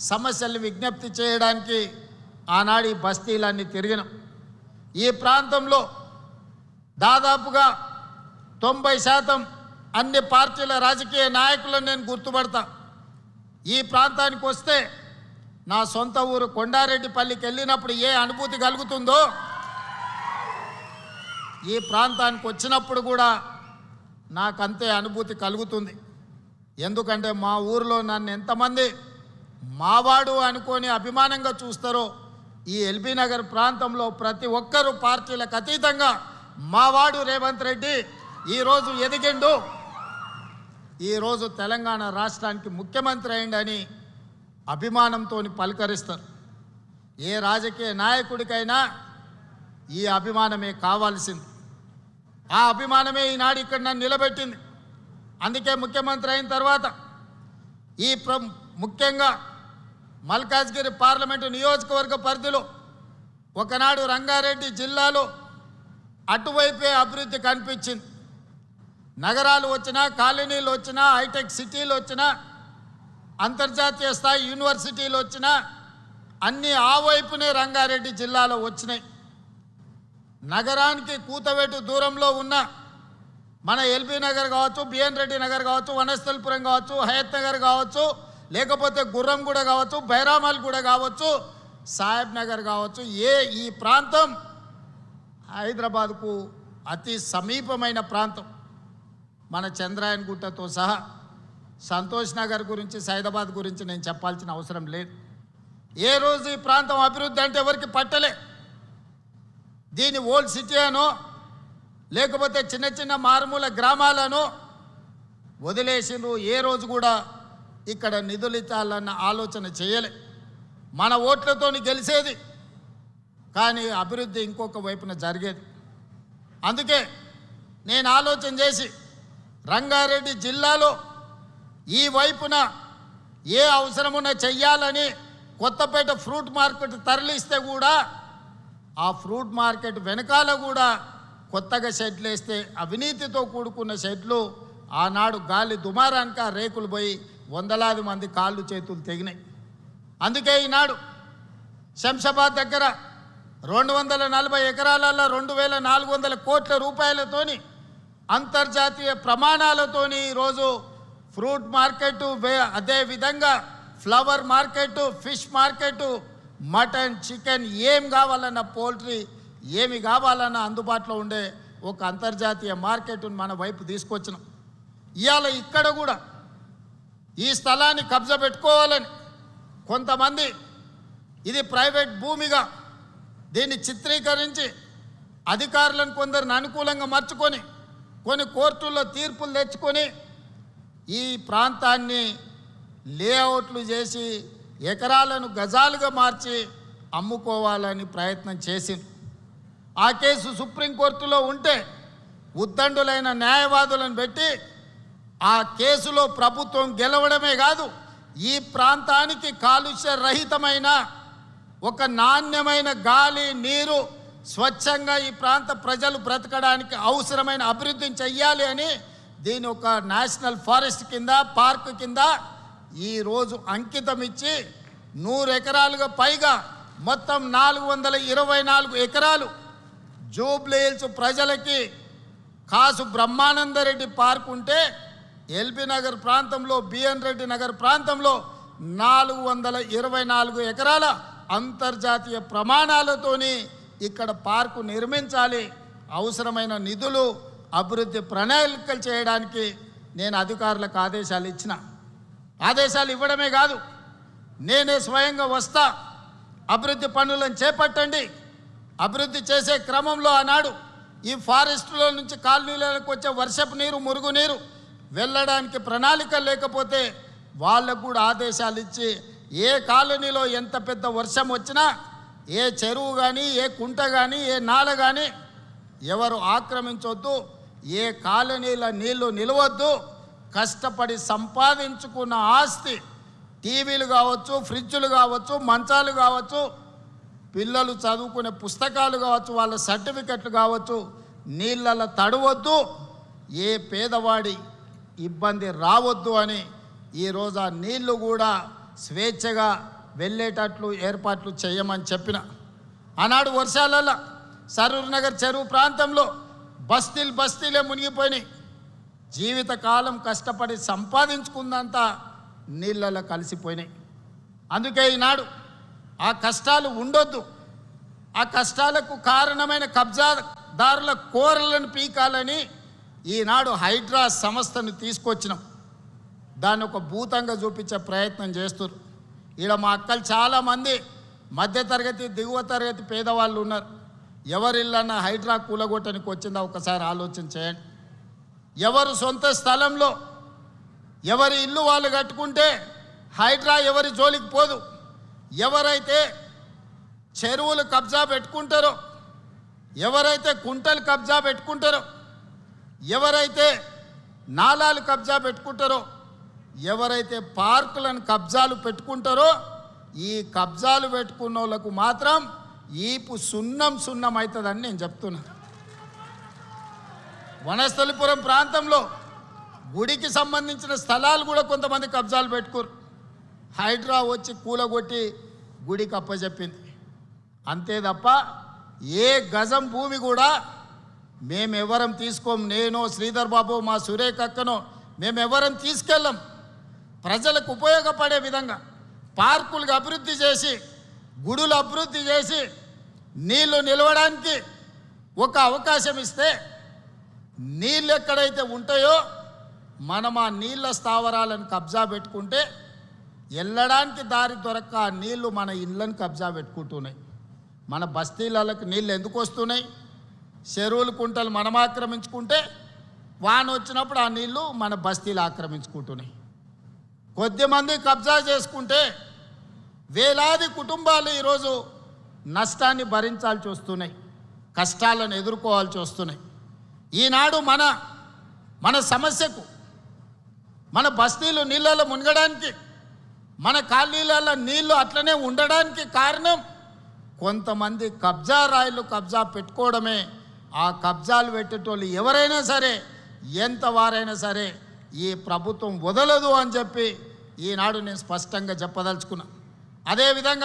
సమస్యల్ని విజ్ఞప్తి చేయడానికి ఆనాడు ఈ బస్తీలన్నీ తిరిగినాం. ఈ ప్రాంతంలో దాదాపుగా 90% అన్ని పార్టీల రాజకీయ నాయకులను నేను గుర్తుపడతా. ఈ ప్రాంతానికి వస్తే నా సొంత ఊరు కొండారెడ్డిపల్లికి వెళ్ళినప్పుడు ఏ అనుభూతి కలుగుతుందో ఈ ప్రాంతానికి వచ్చినప్పుడు కూడా నాకంతే అనుభూతి కలుగుతుంది. ఎందుకంటే మా ఊరిలో నన్ను ఎంతమంది మావాడు అనుకొని అభిమానంగా చూస్తారో ఈ ఎల్బీ నగర్ ప్రాంతంలో ప్రతి ఒక్కరూ పార్టీలకు అతీతంగా మావాడు రేవంత్ రెడ్డి ఈరోజు ఎదిగిండు, ఈరోజు తెలంగాణ రాష్ట్రానికి ముఖ్యమంత్రి అయిండని అభిమానంతో పలకరిస్తారు. ఏ రాజకీయ నాయకుడికైనా ఈ అభిమానమే కావాల్సింది. ఆ అభిమానమే ఈనాడు ఇక్కడ నన్ను నిలబెట్టింది. అందుకే ముఖ్యమంత్రి అయిన తర్వాత ఈ ముఖ్యంగా మల్కాజ్గిరి పార్లమెంటు నియోజకవర్గ పరిధిలో ఒకనాడు రంగారెడ్డి జిల్లాలో అటువైపే అభివృద్ధి కనిపించింది. నగరాలు వచ్చినా, కాలనీలు వచ్చినా, హైటెక్ సిటీలు వచ్చినా, అంతర్జాతీయ స్థాయి యూనివర్సిటీలు వచ్చినా అన్నీ ఆ వైపునే రంగారెడ్డి జిల్లాలో వచ్చినాయి. నగరానికి కూతవేటు దూరంలో ఉన్న మన ఎల్బీ నగర్ కావచ్చు, బిఎన్ రెడ్డి నగర్ కావచ్చు, వనస్థలిపురం కావచ్చు, హయత్ నగర్ కావచ్చు, లేకపోతే గుర్రంగూడ కావచ్చు, బైరామల్ కూడా కావచ్చు, సాహెబ్ నగర్ కావచ్చు, ఈ ప్రాంతం హైదరాబాద్కు అతి సమీపమైన ప్రాంతం. మన చంద్రాయన్ గుట్టతో సహా సంతోష్ నగర్ గురించి, సైదాబాద్ గురించి నేను చెప్పాల్సిన అవసరం లేదు. ఏ రోజు ఈ ప్రాంతం అభివృద్ధి అంటే ఎవరికి పట్టలే. దీని ఓల్డ్ సిటీ అనో లేకపోతే చిన్న చిన్న మారుమూల గ్రామాలను వదిలేసిండ్రు. ఏ రోజు కూడా ఇక్కడ నిధులు ఇచ్చాలన్న ఆలోచన చేయలే. మన ఓట్లతో గెలిచేది, కానీ అభివృద్ధి ఇంకొక వైపున జరిగేది. అందుకే నేను ఆలోచన చేసి రంగారెడ్డి జిల్లాలో ఈ వైపున ఏ అవసరమున్నా చెయ్యాలని కొత్తపేట ఫ్రూట్ మార్కెట్ తరలిస్తే కూడా ఆ ఫ్రూట్ మార్కెట్ వెనకాల కూడా కొత్తగా షెడ్లు వేస్తే అవినీతితో కూడుకున్న షెడ్లు ఆనాడు గాలి దుమారానికి ఆ రేకులు పోయి వందలాది మంది కాళ్ళు చేతులు తెగినాయి. అందుకే ఈనాడు శంషాబాద్ దగ్గర 240 ఎకరాలలో 2400 కోట్ల రూపాయలతోని అంతర్జాతీయ ప్రమాణాలతోని ఈరోజు ఫ్రూట్ మార్కెట్, అదేవిధంగా flower market, fish market, mutton, chicken ఏం కావాలన్నా, పోల్ట్రీ ఏమి కావాలన్నా అందుబాటులో ఉండే ఒక అంతర్జాతీయ మార్కెట్ను మన వైపు తీసుకొచ్చినాం. ఇవాళ ఇక్కడ కూడా ఈ స్థలాన్ని కబ్జా పెట్టుకోవాలని కొంతమంది ఇది ప్రైవేట్ భూమిగా దీన్ని చిత్రీకరించి అధికారులను కొందరిని అనుకూలంగా మార్చుకొని కొన్ని కోర్టుల్లో తీర్పులు తెచ్చుకొని ఈ ప్రాంతాన్ని లేఅవుట్లు చేసి ఎకరాలను గజాలుగా మార్చి అమ్ముకోవాలని ప్రయత్నం చేసింది. ఆ కేసు సుప్రీంకోర్టులో ఉంటే ఉద్దండులైన న్యాయవాదులను పెట్టి ఆ కేసులో ప్రభుత్వం గెలవడమే కాదు, ఈ ప్రాంతానికి కాలుష్య రహితమైన ఒక నాణ్యమైన గాలి, నీరు, స్వచ్ఛంగా ఈ ప్రాంత ప్రజలు బ్రతకడానికి అవసరమైన అభివృద్ధిని చెయ్యాలి అని దీని ఒక నేషనల్ ఫారెస్ట్ కింద, పార్క్ కింద ఈరోజు అంకితం ఇచ్చి 100 ఎకరాలుగా పైగా మొత్తం 424 ఎకరాలు జూబ్లీ హిల్స్ ప్రజలకి కాసు బ్రహ్మానందరెడ్డి పార్క్ ఉంటే ఎల్బీ నగర్ ప్రాంతంలో, బిఎన్ రెడ్డి నగర్ ప్రాంతంలో 424 ఎకరాల అంతర్జాతీయ ప్రమాణాలతోని ఇక్కడ పార్కు నిర్మించాలి. అవసరమైన నిధులు, అభివృద్ధి ప్రణాళికలు చేయడానికి నేను అధికారులకు ఆదేశాలు ఇచ్చిన. ఆదేశాలు ఇవ్వడమే కాదు, నేనే స్వయంగా వస్తా, అభివృద్ధి పనులను చేపట్టండి. అభివృద్ధి చేసే క్రమంలో ఆనాడు ఈ ఫారెస్టులో నుంచి కాలనీలకు వచ్చే వర్షపు నీరు, మురుగునీరు వెళ్ళడానికి ప్రణాళిక లేకపోతే వాళ్ళకు కూడా ఆదేశాలు ఇచ్చి ఏ కాలనీలో ఎంత పెద్ద వర్షం వచ్చినా ఏ చెరువు కానీ, ఏ కుంట కానీ, ఏ నాల కానీ ఎవరు ఆక్రమించొద్దు, ఏ కాలనీల నీళ్లు నిలవద్దు. కష్టపడి సంపాదించుకున్న ఆస్తి, టీవీలు కావచ్చు, ఫ్రిడ్జులు కావచ్చు, మంచాలు కావచ్చు, పిల్లలు చదువుకునే పుస్తకాలు కావచ్చు, వాళ్ళ సర్టిఫికెట్లు కావచ్చు, నీళ్ళలో తడవద్దు, ఏ పేదవాడి ఇబ్బంది రావద్దు అని ఈరోజు ఆ నీళ్లు కూడా స్వేచ్ఛగా వెళ్ళేటట్లు ఏర్పాట్లు చేయమని చెప్పిన. ఆనాడు వర్షాలలో సరూర్ నగర్ చెరువు ప్రాంతంలో బస్తీలే మునిగిపోయినాయి. జీవితకాలం కష్టపడి సంపాదించుకుందంతా నీళ్ళలో కలిసిపోయినాయి. అందుకే ఈనాడు ఆ కష్టాలు ఉండొద్దు, ఆ కష్టాలకు కారణమైన కబ్జాదారుల కోరలను పీకాలని ఈనాడు హైడ్రా సంస్థను తీసుకొచ్చినాం. దాన్ని ఒక భూతంగా చూపించే ప్రయత్నం చేస్తున్నారు. ఈడ మా అక్కలు చాలామంది మధ్యతరగతి దిగువ తరగతి పేదవాళ్ళు ఉన్నారు. ఎవరి ఇళ్ళన్నా హైడ్రా కూలగొట్టడానికి వచ్చిందా ఒకసారి ఆలోచన చేయండి. ఎవరు సొంత స్థలంలో ఎవరి ఇల్లు వాళ్ళు కట్టుకుంటే హైడ్రా ఎవరి జోలికి పోదు. ఎవరైతే చెరువులు కబ్జా పెట్టుకుంటారో, ఎవరైతే కుంటలు కబ్జా పెట్టుకుంటారో, ఎవరైతే నాలాలు కబ్జా పెట్టుకుంటారో, ఎవరైతే పార్కులను కబ్జాలు పెట్టుకుంటారో, ఈ కబ్జాలు పెట్టుకున్న వాళ్ళకు మాత్రం ఈపు సున్నం అవుతుందని నేను చెప్తున్నా. వనస్థలిపురం ప్రాంతంలో గుడికి సంబంధించిన స్థలాలు కూడా కొంతమంది కబ్జాలు పెట్టుకోరు. హైడ్రా వచ్చి కూలగొట్టి గుడికి అప్పచెప్పింది. అంతే తప్ప ఏ గజం భూమి కూడా మేమెవరం తీసుకోం. నేను శ్రీధర్ బాబు మా సురేఖ అక్కనో మేమెవరం తీసుకెళ్ళం. ప్రజలకు ఉపయోగపడే విధంగా పార్కులకు అభివృద్ధి చేసి, గుడులు అభివృద్ధి చేసి, నీళ్లు నిలవడానికి ఒక అవకాశం ఇస్తే, నీళ్ళు ఎక్కడైతే ఉంటాయో మనం ఆ నీళ్ళ స్థావరాలను కబ్జా పెట్టుకుంటే వెళ్ళడానికి దారి దొరక్క ఆ నీళ్లు మన ఇళ్ళని కబ్జా పెట్టుకుంటున్నాయి. మన బస్తీలకు నీళ్ళు ఎందుకు వస్తున్నాయి? చెరువులు కుంటలు మనం ఆక్రమించుకుంటే వాన వచ్చినప్పుడు ఆ నీళ్లు మన బస్తీలు ఆక్రమించుకుంటున్నాయి. కొద్దిమంది కబ్జా చేసుకుంటే వేలాది కుటుంబాలు ఈరోజు నష్టాన్ని భరించాల్సి వస్తున్నాయి, కష్టాలను ఎదుర్కోవాల్సి వస్తున్నాయి. ఈనాడు మన సమస్యకు, మన బస్తీలు నీళ్ళలో మునగడానికి, మన కాలనీలలో నీళ్లు అట్లనే ఉండడానికి కారణం కొంతమంది కబ్జా రాయిలు కబ్జా పెట్టుకోవడమే. ఆ కబ్జాలు పెట్టేటోళ్ళు ఎవరైనా సరే, ఎంత వారైనా సరే ఈ ప్రభుత్వం వదలదు అని చెప్పి ఈనాడు నేను స్పష్టంగా చెప్పదలుచుకున్నా. అదేవిధంగా